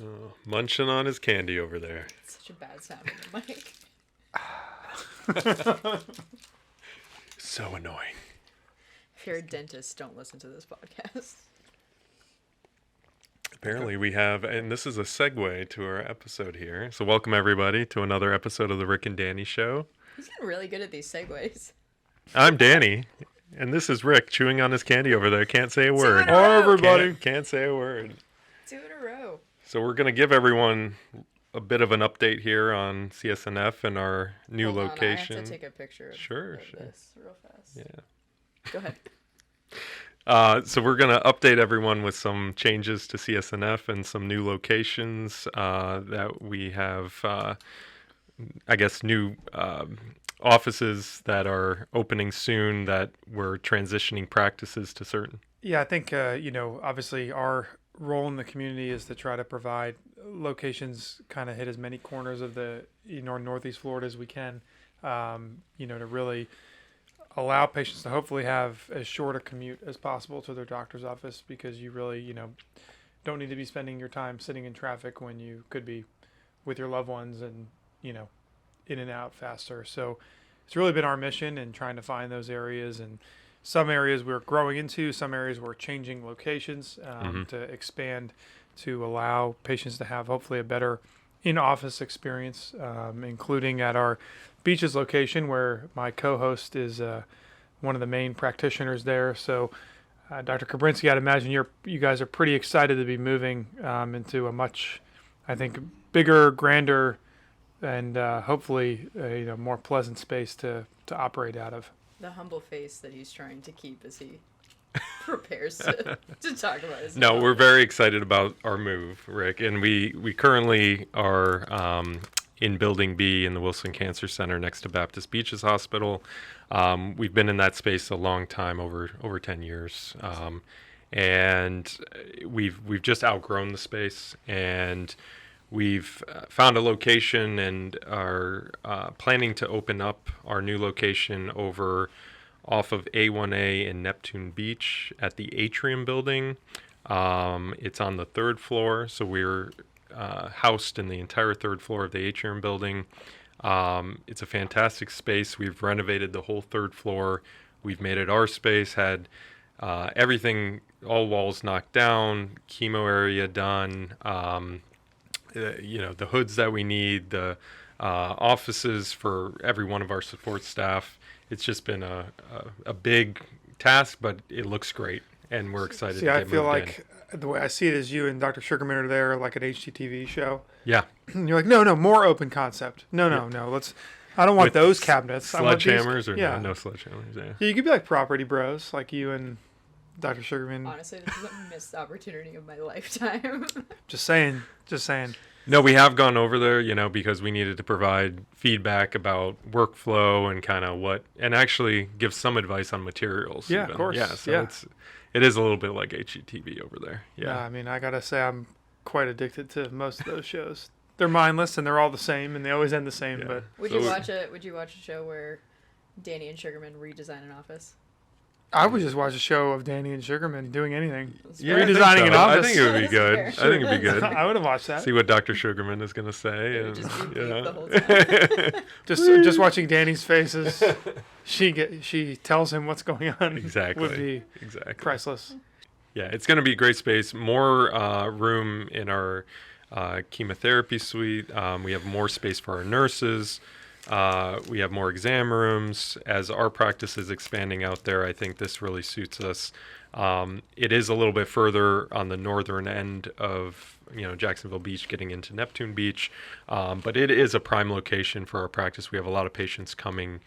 Oh, munching on his candy over there. It's such a bad sound in the mic. So annoying. If you're a dentist, don't listen to this podcast. Apparently we have, and this is a segue to our episode here. So welcome everybody to another episode of the Rick and Danny Show. He's getting really good at these segues. I'm Danny, and this is Rick chewing on his candy over there. Can't say a word. in a row. Everybody. Can't say a word. 2 in a row. So we're going to give everyone a bit of an update here on CSNF and our new Hold on, location. I have to take a picture of, Sure. this real fast. Yeah. Go ahead. So we're going to update everyone with some changes to CSNF and some new locations that we have, new offices that are opening soon that we're transitioning practices to certain. Yeah, I think, obviously our role in the community is to try to provide locations, kind of hit as many corners of the Northeast Florida as we can, to really allow patients to hopefully have as short a commute as possible to their doctor's office, because you really, don't need to be spending your time sitting in traffic when you could be with your loved ones and, in and out faster. So it's really been our mission in trying to find those areas, and some areas we're growing into, some areas we're changing locations to expand to allow patients to have hopefully a better in-office experience, including at our Beaches location where my co-host is one of the main practitioners there. So Dr. Kabrinsky, I'd imagine you guys are pretty excited to be moving into a much, I think, bigger, grander, and hopefully a more pleasant space to operate out of. The humble face that he's trying to keep as he prepares to talk about his No, we're very excited about our move, Rick, and we currently are in Building B in the Wilson Cancer Center next to Baptist Beaches Hospital. We've been in that space a long time, over 10 years, and we've just outgrown the space, and we've found a location and are planning to open up our new location over off of A1A in Neptune Beach at the Atrium building. It's on the 3rd floor, so we're housed in the entire 3rd floor of the Atrium building. It's a fantastic space. We've renovated the whole 3rd floor. We've made it our space, had everything, all walls knocked down, chemo area done, the hoods that we need, the offices for every one of our support staff. It's just been a big task, but it looks great, and we're excited to get moved in. I feel like the way I see it is you and Dr. Sugarman are there like an HGTV show. Yeah. And you're like, no, more open concept. No, I don't want those cabinets. Sledgehammers or yeah. no sledgehammers, yeah. Yeah, you could be like property bros, like you and Dr. Sugarman. Honestly, this is a missed opportunity of my lifetime. Just saying. No, we have gone over there, because we needed to provide feedback about workflow and kind of and actually give some advice on materials. Yeah, even. of course. Yeah, so it is a little bit like HGTV over there. Yeah. I mean, I got to say I'm quite addicted to most of those shows. They're mindless and they're all the same and they always end the same. Yeah. But Would you watch a show where Danny and Sugarman redesign an office? I would just watch a show of Danny and Sugarman doing anything. Yeah, redesigning an office. I think it would be good. That's I think it'd be good. I would have watched that. See what Dr. Sugarman is going to say. It would just be beep the whole time. Just watching Danny's faces. She tells him what's going on. Exactly. Would be priceless. Yeah, it's going to be a great space. More room in our chemotherapy suite. We have more space for our nurses. We have more exam rooms. As our practice is expanding out there, I think this really suits us. It is a little bit further on the northern end of Jacksonville Beach, getting into Neptune Beach, but it is a prime location for our practice. We have a lot of patients coming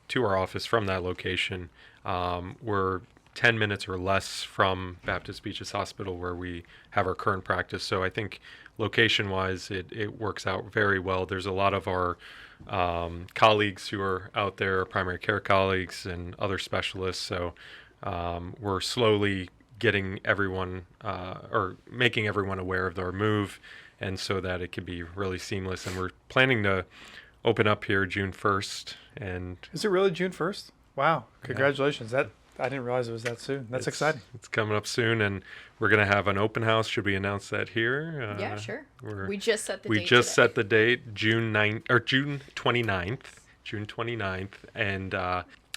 to our office from that location. We're 10 minutes or less from Baptist Beaches Hospital, where we have our current practice. So I think location-wise, it works out very well. There's a lot of our colleagues who are out there, primary care colleagues and other specialists. So we're slowly getting everyone or making everyone aware of our move, and so that it can be really seamless. And we're planning to open up here June 1st. And is it really June 1st? Wow. Congratulations. Yeah. I didn't realize it was that soon. That's It's- exciting. It's coming up soon, and we're gonna have an open house. Should we announce that here? Yeah, sure. we're- We just set the We date just today. set the date, June 9th or June 29th. June 29th, and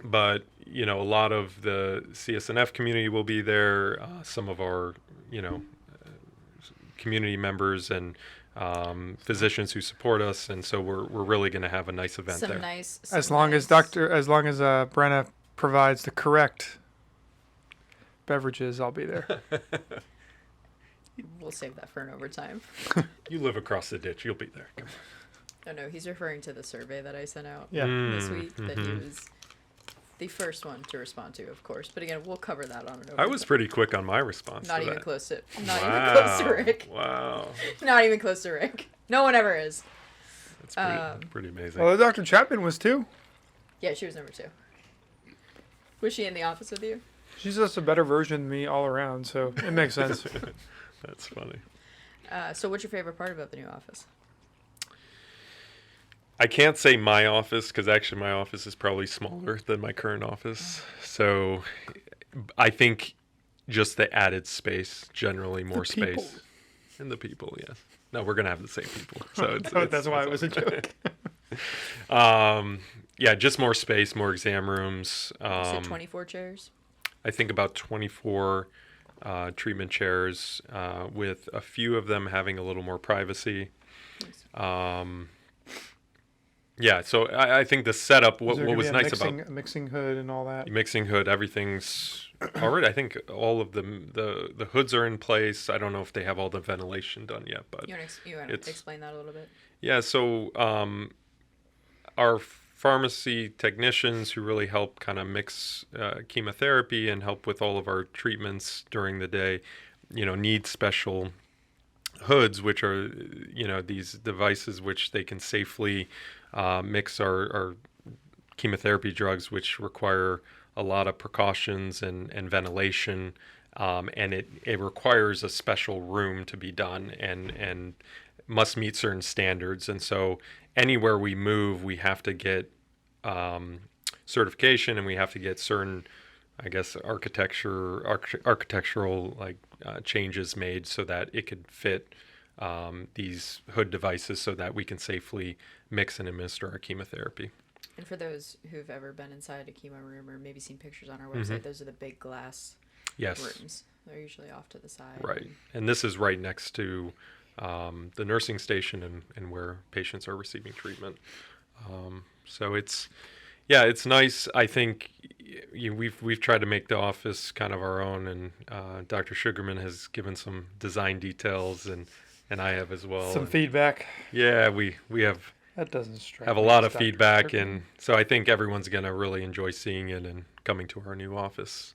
but a lot of the CSNF community will be there. Some of our community members and physicians who support us, and so we're really going to have a nice event Some there. nice. As some long as nice- Brenna provides the correct beverages, I'll be there. We'll save that for an overtime. You live across the ditch, you'll be there. Come on. Oh no, he's referring to the survey that I sent out Yeah. this week. That he Mhm. was the first one to respond to, of course. But again, we'll cover that on an overtime. I was pretty quick on my response. Not to even that. close to. Not even close to Wow. Rick. Wow, Not even close to Rick. No one ever is. that's pretty amazing. Well, Dr. Chapman was too. Yeah, she was number 2. Was she in the office with you? She's just a better version of me all around, so it makes sense. That's funny. So what's your favorite part about the new office? I can't say my office because actually my office is probably smaller than my current office. So I think just the added space, generally more people. space, and the people. Yes. No, we're gonna have the same people. So That's why it was a joke. Yeah, just more space, more exam rooms. You said 24 chairs. I think about 24 treatment chairs, with a few of them having a little more privacy. Yeah, so I think the setup, Is what there gonna was be a nice mixing, about a mixing hood and all that? mixing hood, everything's already, I think all of the hoods are in place. I don't know if they have all the ventilation done yet, but You want to it's- explain that a little bit? yeah, so our pharmacy technicians who really help kind of mix chemotherapy and help with all of our treatments during the day, need special hoods, which are, these devices which they can safely mix our chemotherapy drugs, which require a lot of precautions and ventilation. And it requires a special room to be done and must meet certain standards. And so anywhere we move, we have to get certification, and we have to get certain, I guess, architectural changes made so that it could fit these hood devices so that we can safely mix and administer our chemotherapy. And for those who've ever been inside a chemo room or maybe seen pictures on our website, those are the big glass Yes. rooms. They're usually off to the side. Right. And this is right next to the nursing station and where patients are receiving treatment. So it's nice. I think we've tried to make the office kind of our own, and Dr. Sugarman has given some design details, and I have as well. Some And feedback. yeah, we have That doesn't strike a me lot as of Dr. feedback, Strickland. and so I think everyone's gonna really enjoy seeing it and coming to our new office.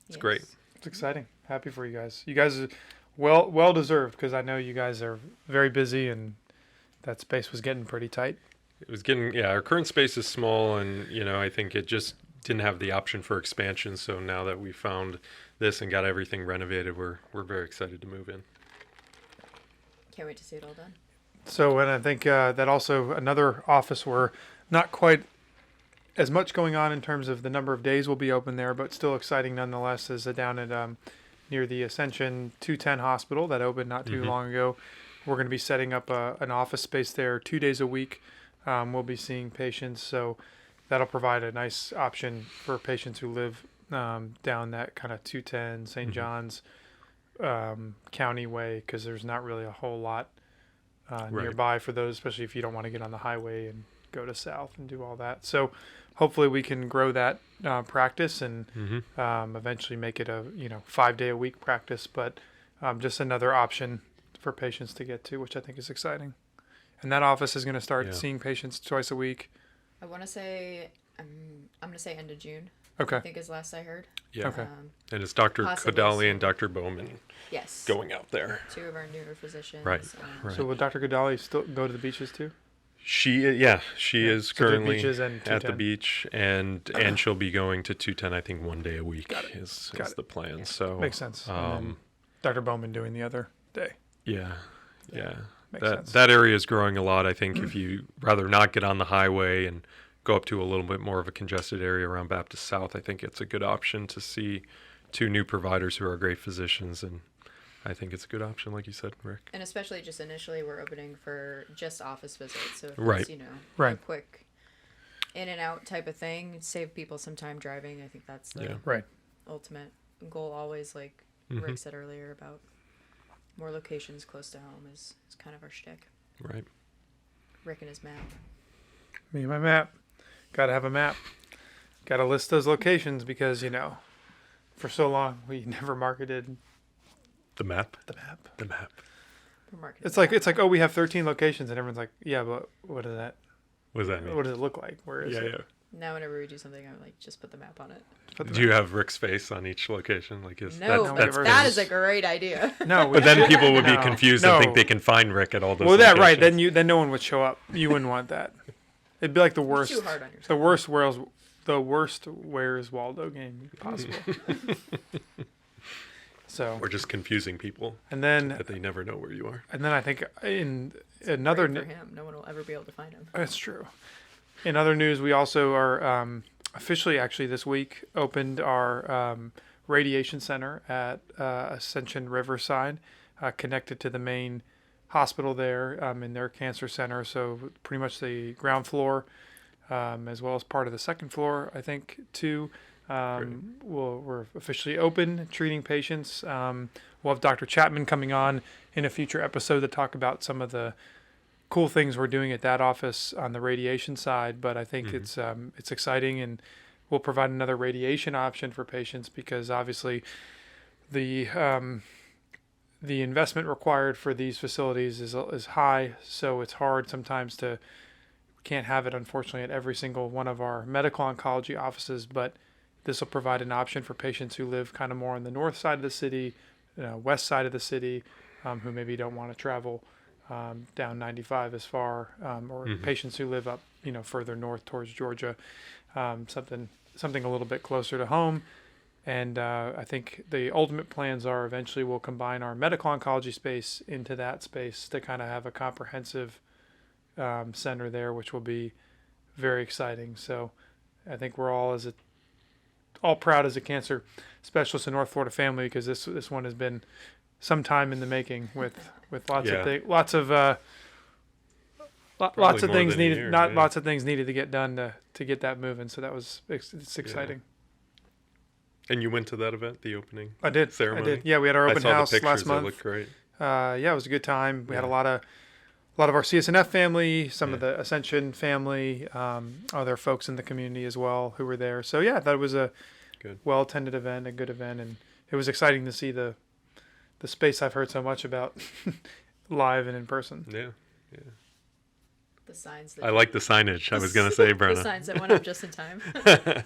It's great. It's exciting. Happy for you guys. You guys are well deserved, because I know you guys are very busy and that space was getting pretty tight. It was getting, our current space is small, and I think it just didn't have the option for expansion. So now that we found this and got everything renovated, we're very excited to move in. Can't wait to see it all done. So, and I think that also another office where not quite as much going on in terms of the number of days will be open there, but still exciting nonetheless, is down at near the Ascension 210 Hospital that opened not too long ago. We're going to be setting up an office space there 2 days a week. We'll be seeing patients, so that'll provide a nice option for patients who live down that kind of 210 St. John's County way, because there's not really a whole lot Right. nearby for those, especially if you don't want to get on the highway and go to south and do all that. So hopefully we can grow that practice and eventually make it a 5-day a week practice, but just another option for patients to get to, which I think is exciting. And that office is going to start Yeah. seeing patients twice a week. I want to say, I'm going to say end of June. Okay. I think is last I heard. Yeah. Okay. And it's Dr. Possibly Kodali soon. and Dr. Bowman Yes. going out there. 2 of our newer physicians. Right. Right. So will Dr. Godali still go to the beaches too? She is So do currently beaches and at the 210. beach, and she'll be going to 210, I think, 1 day a week Got it. is Got it. the plan. So Makes sense. And then Dr. Bowman doing the other day. yeah. Makes that sense. that area is growing a lot. I think if you rather not get on the highway and go up to a little bit more of a congested area around Baptist South, I think it's a good option to see two new providers who are great physicians, and I think it's a good option, like you said, Rick. And especially just initially, we're opening for just office visits. So if Right. it's, Right. a quick in and out type of thing, save people some time driving. I think that's the Yeah. Right. ultimate goal always, like Mhm. Rick said earlier, about more locations close to home is kind of our shtick. Right. Rick and his map. Me and my map. Got to have a map. Got to list those locations because, for so long we never marketed The map. the map. The map. We're marketing It's like that. oh, we have 13 locations, and everyone's like, yeah, but what does that? What does that mean? What does it look like? Where is Yeah, it? yeah. Now whenever we do something, I'm like, just put the map on it. Put the Do you map- have Rick's face on each location? Like, is No, that's- but that's that good. is a great idea. No, we But then should- people would be no, confused no. and think they can find Rick at all those. Well, that right. locations. Then no one would show up. You wouldn't want that. It'd be like the You're worst. too hard on yourself. The worst Where's Waldo game possible. So, Or just confusing people and then that they never know where you are. I think in another Great for him. No one will ever be able to find him. that's true. In other news, we also are officially actually this week opened our radiation center at Ascension Riverside, connected to the main hospital there in their cancer center. So pretty much the ground floor, as well as part of the second floor, I think, too. We're officially open, treating patients. We'll have Dr. Chapman coming on in a future episode to talk about some of the cool things we're doing at that office on the radiation side. But I think it's exciting, and we'll provide another radiation option for patients because obviously the investment required for these facilities is high. So it's hard sometimes can't have it, unfortunately, at every single one of our medical oncology offices, but this will provide an option for patients who live kind of more on the north side of the city, west side of the city, who maybe don't want to travel down 95 as far, or patients who live up, further north towards Georgia, something a little bit closer to home. And I think the ultimate plans are eventually we'll combine our medical oncology space into that space to kind of have a comprehensive center there, which will be very exciting. So I think we're all proud as a cancer specialist in North Florida family because this one has been some time in the making with lots of things, lots of things needed, lots of things needed to get done to get that moving. So it's exciting. And you went to that event, the opening I did. ceremony? Yeah, we had our open house the pictures, last month. It looked great. Yeah, it was a good time. We had a lot of our CSNF family, some of the Ascension family, other folks in the community as well who were there. So yeah, that was a well-attended event, a good event, and it was exciting to see the space I've heard so much about live and in person. Yeah. The signs. I like the signage. I was going to say, Brenna. The signs that went up just in time.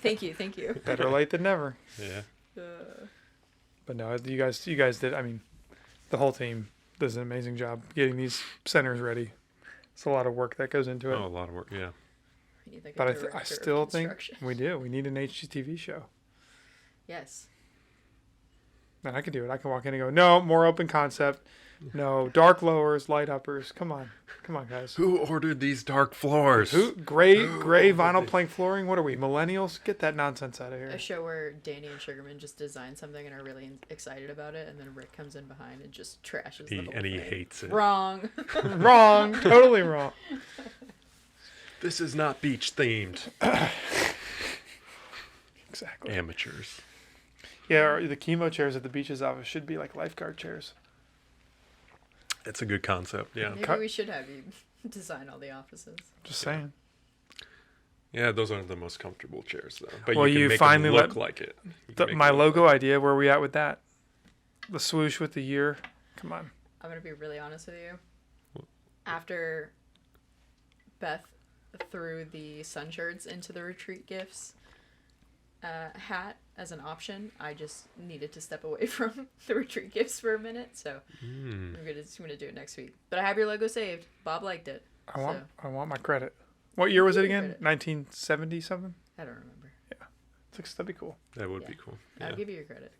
Thank you. Better late than never. Yeah. But no, you guys did. I mean, the whole team does an amazing job getting these centers ready. It's a lot of work that goes into it. Oh, a lot of work. Yeah. We need, like, But a I director still of think construction. we do. We need an HGTV show. Yes. And I could do it. I can walk in and go, no, more open concept. No, dark lowers, light uppers. Come on, guys. Who ordered these dark floors? Gray vinyl plank flooring. What are we, millennials? Get that nonsense out of A here. show where Danny and Sugarman just design something and are really excited about it, and then Rick comes in behind and just trashes the whole And he thing. hates it. Wrong. Wrong. Totally wrong. This is not beach themed. Exactly. Amateurs. Yeah, the chemo chairs at the beaches office should be like lifeguard chairs. It's a good concept. Yeah. Maybe we should have you design all the offices. Just saying. Yeah, those aren't the most comfortable chairs, though. But Well, you can you make finally them look let- like it. You can make My them look logo like idea, where are we at with that? The swoosh with the year. Come on. I'm going to be really honest with you. After Beth threw the sun shirts into the retreat gifts hat as an option, I just needed to step away from the retreat gifts for a minute. So I'm gonna do it next week. But I have your logo saved. Bob liked it. I want my credit. What year was it again? Credit. 1970 something? I don't remember. That'd be cool. That would Yeah. be cool. I'll Yeah. give you your credit.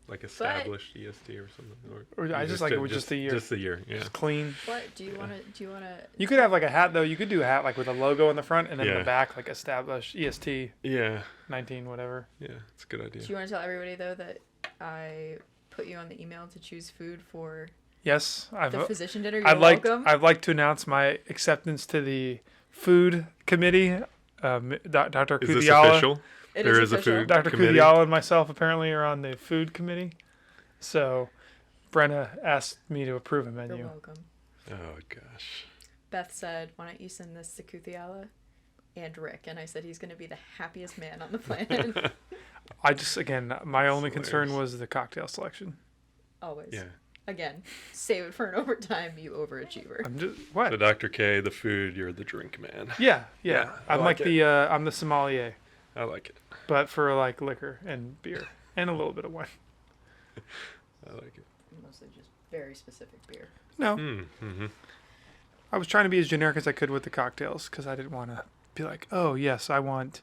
like established EST or something. Or I just like it with just the year. Just the year, yeah. Just clean. What do you want to? Do you want to? You could have like a hat though. You could do a hat like with a logo in the front and then in Yeah. the back like established EST Yeah, 19 whatever. yeah, it's a good idea. Do you want to tell everybody though that I put you on the email to choose food for Yes, the physician dinner? You're welcome. I'd like to announce my acceptance to the food committee. Dr. Is this Kudiala, official? It There is is a official. food Dr. committee? Kudiala and myself apparently are on the food committee. So Brenna asked me to approve a You're menu. welcome. Oh gosh. Beth said, "Why don't you send this to Kuthiala and Rick?" And I said he's going to be the happiest man on the planet. I just again my only Hilarious. concern was the cocktail selection. Always. Yeah. Again, save it for an overtime, you overachiever. I'm just what? So Dr. K, the food, you're the drink man. Yeah. Yeah, I I'm like like it. I'm the sommelier, I like it. but for like liquor and beer and a little bit of wine. I like it. Mostly just very specific beer. No, Mm-hmm. I was trying to be as generic as I could with the cocktails because I didn't want to be like, oh yes, I want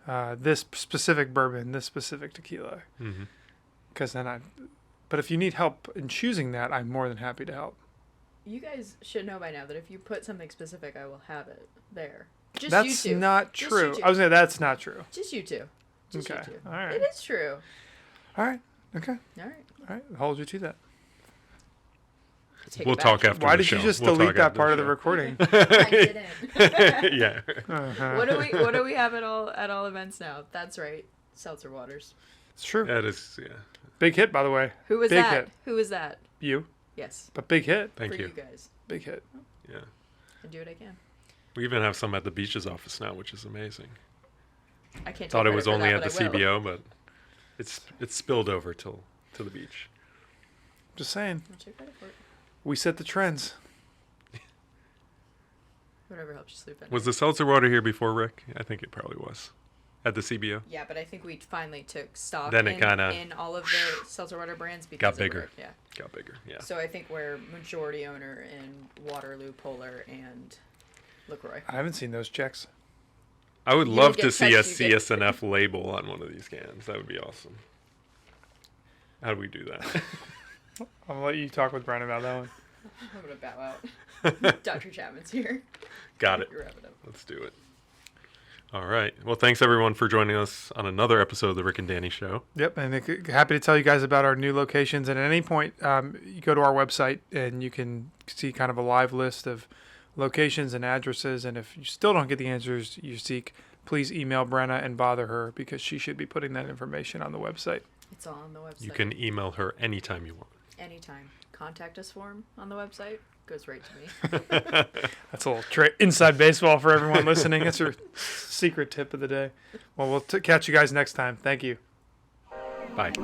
this specific bourbon, this specific tequila, Mm-hmm. because then I. But if you need help in choosing that, I'm more than happy to help. You guys should know by now that if you put something specific, I will have it there. Just That's you two. not Just true. you two. I was gonna. That's not true. Just you two. Just Okay. you two. All right. It is true. All right. Okay. All right. All right. I'll hold you to that. Take We'll it talk back. after Why the did you show. just We'll delete talk that after part of the show. recording? I didn't. Yeah. Uh-huh. What do we have at all events now? That's right. Seltzer waters. It's true. That is, yeah. Big hit, by the way. Who was Big that? hit. Who was that? You, Yes. but big hit. Thank for you. you guys. Big hit. Yeah. I do what I can. We even have some at the beaches office now, which is amazing. I can't. Thought take it was credit for only that, at the but I will. CBO, but it's spilled over to the beach. Just saying. I'll take credit for it. We set the trends. Whatever helps you sleep at Was night. the seltzer water here before, Rick? I think it probably was. At the CBO? Yeah, but I think we finally took stock Then it kinda in all of the seltzer water brands because of bigger. Rick, yeah. Got bigger, yeah. So I think we're majority owner in Waterloo, Polar, and LaCroix. I haven't seen those checks. I would You love don't to get see a touched, you get- CSNF label on one of these cans. That would be awesome. How do we do that? I'm gonna let you talk with Brian about that one. I'm gonna bow out. Dr. Chapman's here. Got it. You wrap it up. Let's do it. All right. Well, thanks everyone for joining us on another episode of the Rick and Danny Show. Yep, and happy to tell you guys about our new locations. And at any point, you go to our website and you can see kind of a live list of locations and addresses. And if you still don't get the answers you seek, please email Brenna and bother her because she should be putting that information on the website. It's all on the website. You can email her anytime you want. Anytime. Contact us form on the website goes right to me. That's a little inside baseball for everyone listening. That's your secret tip of the day. Well, we'll catch you guys next time. Thank you. Bye.